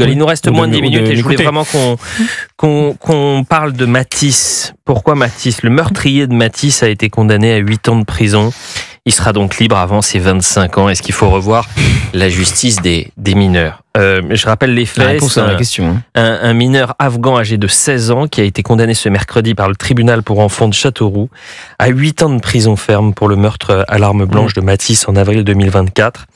Il nous reste moins de 10 minutes et je voulais vraiment qu'on parle de Mathis. Pourquoi Mathis? Le meurtrier de Mathis a été condamné à 8 ans de prison. Il sera donc libre avant ses 25 ans. Est-ce qu'il faut revoir la justice des mineurs? Je rappelle les faits. Un mineur afghan âgé de 16 ans qui a été condamné ce mercredi par le tribunal pour enfants de Châteauroux à 8 ans de prison ferme pour le meurtre à l'arme blanche de Mathis en avril 2024.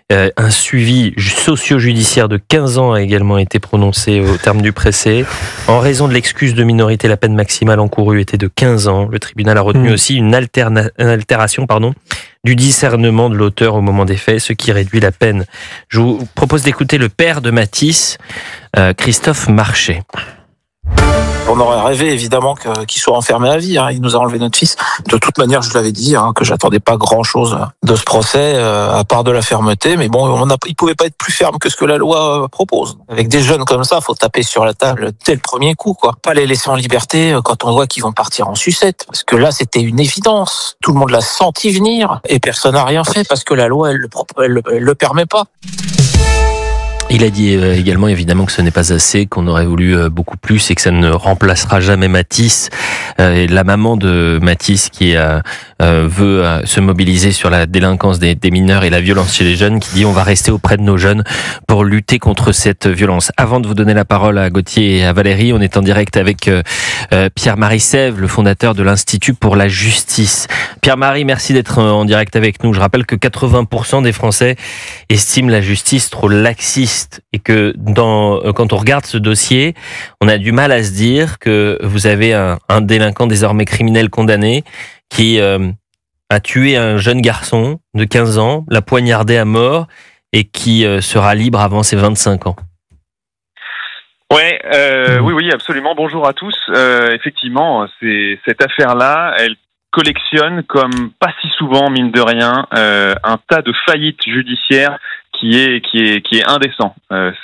Un suivi socio-judiciaire de 15 ans a également été prononcé au terme du procès. En raison de l'excuse de minorité, la peine maximale encourue était de 15 ans. Le tribunal a retenu aussi une altération du discernement de l'auteur au moment des faits, ce qui réduit la peine. Je vous propose d'écouter le père de Mathis, Christophe Marché. On aurait rêvé évidemment qu'il soit enfermé à vie. Il nous a enlevé notre fils. De toute manière, je l'avais dit que j'attendais pas grand-chose de ce procès, à part de la fermeté. Mais bon, il pouvait pas être plus ferme que ce que la loi propose. Avec des jeunes comme ça, faut taper sur la table dès le premier coup, quoi. Pas les laisser en liberté quand on voit qu'ils vont partir en sucette. Parce que là, c'était une évidence. Tout le monde l'a senti venir et personne n'a rien fait parce que la loi, elle le permet pas. Il a dit également évidemment que ce n'est pas assez, qu'on aurait voulu beaucoup plus et que ça ne remplacera jamais Mathis. La maman de Mathis qui veut se mobiliser sur la délinquance des mineurs et la violence chez les jeunes, qui dit on va rester auprès de nos jeunes pour lutter contre cette violence. Avant de vous donner la parole à Gauthier et à Valérie, on est en direct avec Pierre-Marie Sève, le fondateur de l'Institut pour la justice. Pierre-Marie, merci d'être en direct avec nous. Je rappelle que 80% des Français estiment la justice trop laxiste et que quand on regarde ce dossier, on a du mal à se dire que vous avez un délinquant désormais criminel condamné qui a tué un jeune garçon de 15 ans, l'a poignardé à mort et qui sera libre avant ses 25 ans. Oui, absolument. Bonjour à tous. Effectivement, cette affaire-là, elle collectionne, comme pas si souvent, mine de rien, un tas de faillites judiciaires qui est indécent.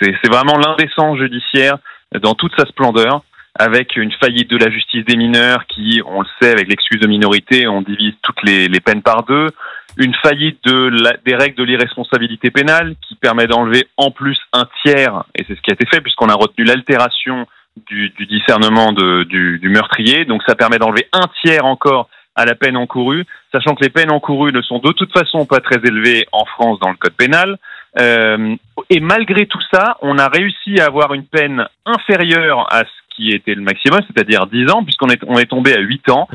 C'est vraiment l'indécence judiciaire dans toute sa splendeur, avec une faillite de la justice des mineurs qui, on le sait, avec l'excuse de minorité, on divise toutes les peines par deux. Une faillite des règles de l'irresponsabilité pénale qui permet d'enlever en plus un tiers, et c'est ce qui a été fait puisqu'on a retenu l'altération du discernement du meurtrier. Donc ça permet d'enlever un tiers encore à la peine encourue, sachant que les peines encourues ne sont de toute façon pas très élevées en France dans le code pénal. Et malgré tout ça, on a réussi à avoir une peine inférieure à ce qui était le maximum, c'est-à-dire 10 ans, puisqu'on est tombé à 8 ans.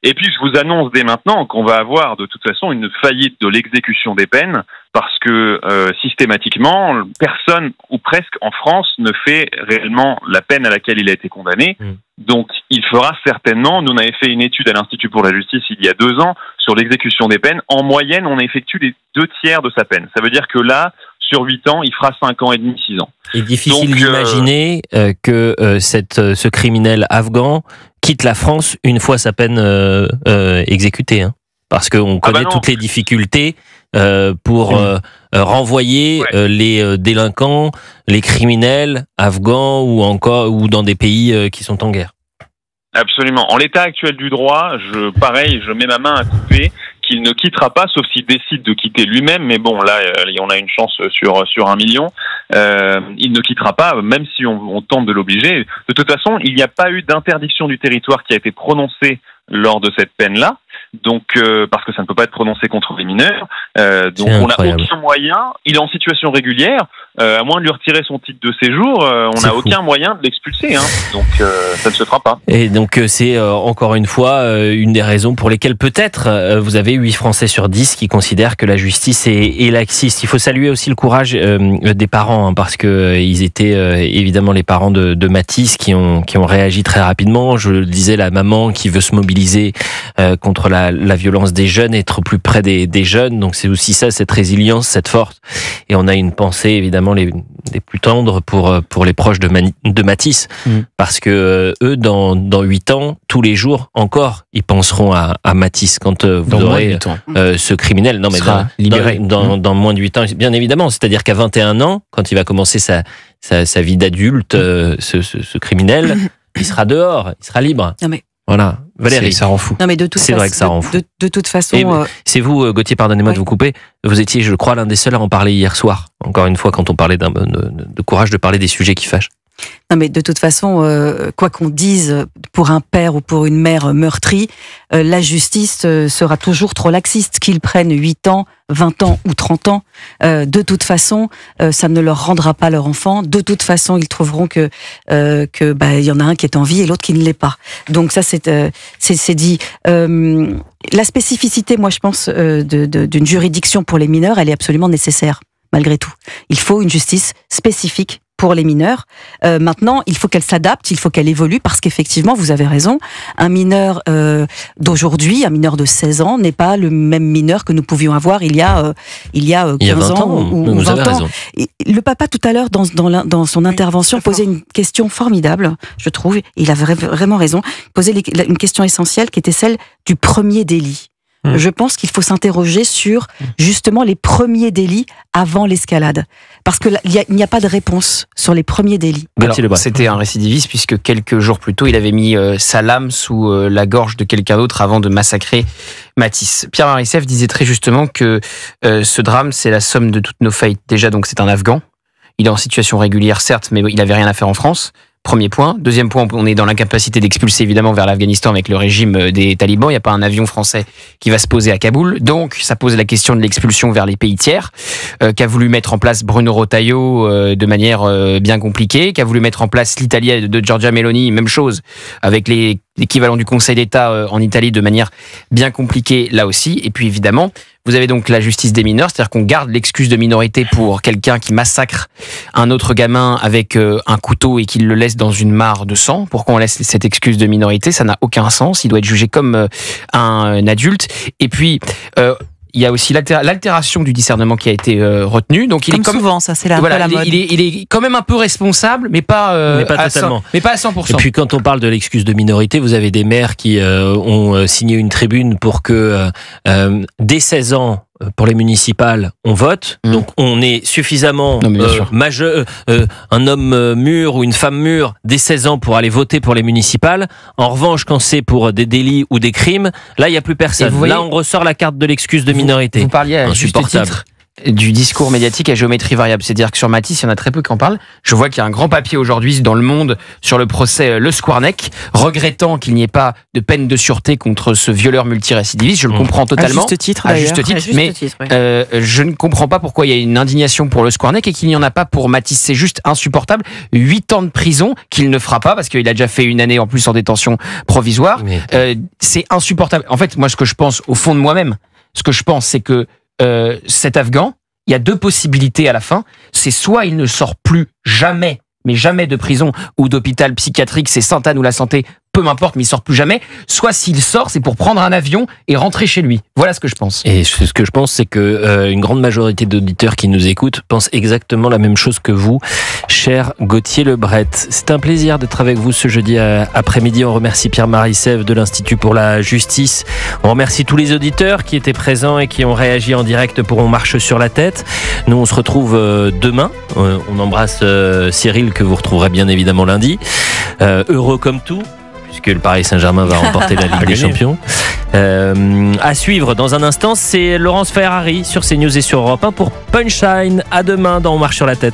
Et puis, je vous annonce dès maintenant qu'on va avoir de toute façon une faillite de l'exécution des peines, parce que systématiquement, personne, ou presque en France, ne fait réellement la peine à laquelle il a été condamné. Donc, il fera certainement, nous on avait fait une étude à l'Institut pour la justice il y a 2 ans sur l'exécution des peines. En moyenne, on effectue les 2 tiers de sa peine. Ça veut dire que là, sur 8 ans, il fera 5 ans et demi, 6 ans. Il est difficile d'imaginer que ce criminel afghan quitte la France une fois sa peine exécutée. Parce qu'on connaît toutes les difficultés pour renvoyer les délinquants, les criminels afghans ou dans des pays qui sont en guerre. Absolument. En l'état actuel du droit, je mets ma main à couper qu'il ne quittera pas, sauf s'il décide de quitter lui-même. Mais bon, là, on a une chance sur 1 million. Il ne quittera pas, même si on tente de l'obliger. De toute façon, il n'y a pas eu d'interdiction du territoire qui a été prononcée lors de cette peine-là. Donc, parce que ça ne peut pas être prononcé contre les mineurs. Donc, on n'a aucun moyen. Il est en situation régulière. À moins de lui retirer son titre de séjour, on n'a aucun moyen de l'expulser. Donc, ça ne se fera pas. Et donc, c'est encore une fois une des raisons pour lesquelles peut-être vous avez 8 Français sur 10 qui considèrent que la justice est laxiste. Il faut saluer aussi le courage des parents, parce que ils étaient évidemment les parents de Mathis qui ont réagi très rapidement. Je le disais, la maman qui veut se mobiliser contre la violence des jeunes, être plus près des jeunes. Donc c'est aussi ça, cette résilience, cette force. Et on a une pensée évidemment les plus tendres pour les proches de Mathis, parce que eux dans 8 ans, tous les jours encore, ils penseront à Mathis quand vous aurez ce criminel. Non mais libéré dans moins de 8 ans, bien évidemment. C'est-à-dire qu'à 21 ans, quand il va commencer sa vie d'adulte, ce criminel, il sera dehors, il sera libre. Non mais voilà. Valérie, ça rend fou. Non, mais de toute c'est vrai que ça rend fou. De toute façon. Et c'est vous, Gauthier, pardonnez-moi de vous couper. Vous étiez, je crois, l'un des seuls à en parler hier soir. Encore une fois, quand on parlait de courage de parler des sujets qui fâchent. Non, mais de toute façon, quoi qu'on dise pour un père ou pour une mère meurtrie, la justice sera toujours trop laxiste. Qu'ils prennent 8 ans, 20 ans ou 30 ans, de toute façon, ça ne leur rendra pas leur enfant. De toute façon, ils trouveront que y en a un qui est en vie et l'autre qui ne l'est pas. Donc ça, c'est dit. La spécificité, moi, je pense, d'une juridiction pour les mineurs, elle est absolument nécessaire, malgré tout. Il faut une justice spécifique pour les mineurs. Maintenant, il faut qu'elle s'adapte, il faut qu'elle évolue, parce qu'effectivement, vous avez raison, un mineur d'aujourd'hui, un mineur de 16 ans, n'est pas le même mineur que nous pouvions avoir il y a 15 ans ou 20 ans. Et le papa, tout à l'heure, dans son intervention, posait une question formidable, je trouve, il avait vraiment raison, posait une question essentielle qui était celle du premier délit. Je pense qu'il faut s'interroger sur justement les premiers délits avant l'escalade. Parce qu'il n'y a pas de réponse sur les premiers délits. Alors, c'était un récidiviste puisque quelques jours plus tôt, il avait mis sa lame sous la gorge de quelqu'un d'autre avant de massacrer Matisse. Pierre Marissef disait très justement que ce drame, c'est la somme de toutes nos faillites. Déjà, donc, c'est un Afghan. Il est en situation régulière, certes, mais il n'avait rien à faire en France. Premier point. Deuxième point, on est dans l'incapacité d'expulser évidemment vers l'Afghanistan avec le régime des talibans. Il n'y a pas un avion français qui va se poser à Kaboul. Donc, ça pose la question de l'expulsion vers les pays tiers, qu'a voulu mettre en place Bruno Retailleau de manière bien compliquée, qu'a voulu mettre en place l'Italie de Giorgia Meloni, même chose, avec l'équivalent du Conseil d'État en Italie de manière bien compliquée là aussi. Et puis évidemment, vous avez donc la justice des mineurs, c'est-à-dire qu'on garde l'excuse de minorité pour quelqu'un qui massacre un autre gamin avec un couteau et qu'il le laisse dans une mare de sang. Pourquoi on laisse cette excuse de minorité? Ça n'a aucun sens. Il doit être jugé comme un adulte. Et puis, il y a aussi l'altération du discernement qui a été retenu. Donc il est comme souvent, ça c'est la mode. Il est quand même un peu responsable, mais pas totalement. Mais pas à 100%. Et puis quand on parle de l'excuse de minorité, vous avez des maires qui ont signé une tribune pour que dès 16 ans, pour les municipales, on vote. Donc on est suffisamment majeur, un homme mûr ou une femme mûre dès 16 ans pour aller voter pour les municipales. En revanche, quand c'est pour des délits ou des crimes, là il n'y a plus personne. Voyez, là on ressort la carte de l'excuse de minorité. Vous parliez à juste titre du discours médiatique à géométrie variable. C'est-à-dire que sur Matisse, il y en a très peu qui en parlent. Je vois qu'il y a un grand papier aujourd'hui dans Le Monde sur le procès Le Squarnec, regrettant qu'il n'y ait pas de peine de sûreté contre ce violeur multirécidiviste. Je le comprends totalement. À juste titre, mais je ne comprends pas pourquoi il y a une indignation pour Le Squarnec et qu'il n'y en a pas pour Matisse. C'est juste insupportable. 8 ans de prison qu'il ne fera pas parce qu'il a déjà fait 1 année en plus en détention provisoire. C'est insupportable. En fait, moi, ce que je pense au fond de moi-même, c'est que cet Afghan, il y a 2 possibilités à la fin. C'est soit il ne sort plus jamais, mais jamais de prison ou d'hôpital psychiatrique, c'est Sainte-Anne ou la Santé, peu m'importe, mais il sort plus jamais. Soit s'il sort, c'est pour prendre un avion et rentrer chez lui. Voilà ce que je pense. Et ce que je pense, c'est que une grande majorité d'auditeurs qui nous écoutent pensent exactement la même chose que vous, cher Gauthier Lebret. C'est un plaisir d'être avec vous ce jeudi après-midi. On remercie Pierre Marissef de l'Institut pour la Justice. On remercie tous les auditeurs qui étaient présents et qui ont réagi en direct pour On marche sur la tête. Nous, on se retrouve demain. On embrasse Cyril, que vous retrouverez bien évidemment lundi. Heureux comme tout, puisque le Paris Saint-Germain va remporter la Ligue des Champions. À suivre dans un instant, c'est Laurence Ferrari sur CNews et sur Europe 1 pour Punchline. À demain dans On marche sur la tête.